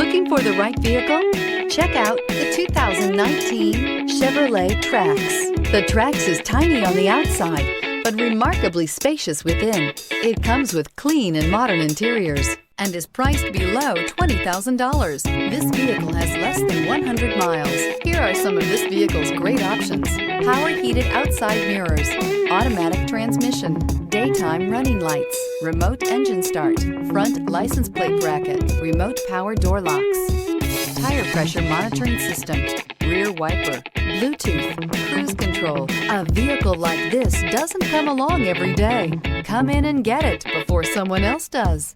Looking for the right vehicle? Check out the 2019 Chevrolet Trax. The Trax is tiny on the outside, but remarkably spacious within. It comes with clean and modern interiors and is priced below $20,000. This vehicle has less than 100 miles. Here are some of this vehicle's great options: power heated outside mirrors, automatic transmission, daytime running lights, remote engine start, front license plate bracket, remote power door locks, tire pressure monitoring system, rear wiper, Bluetooth, cruise control. A vehicle like this doesn't come along every day. Come in and get it before someone else does.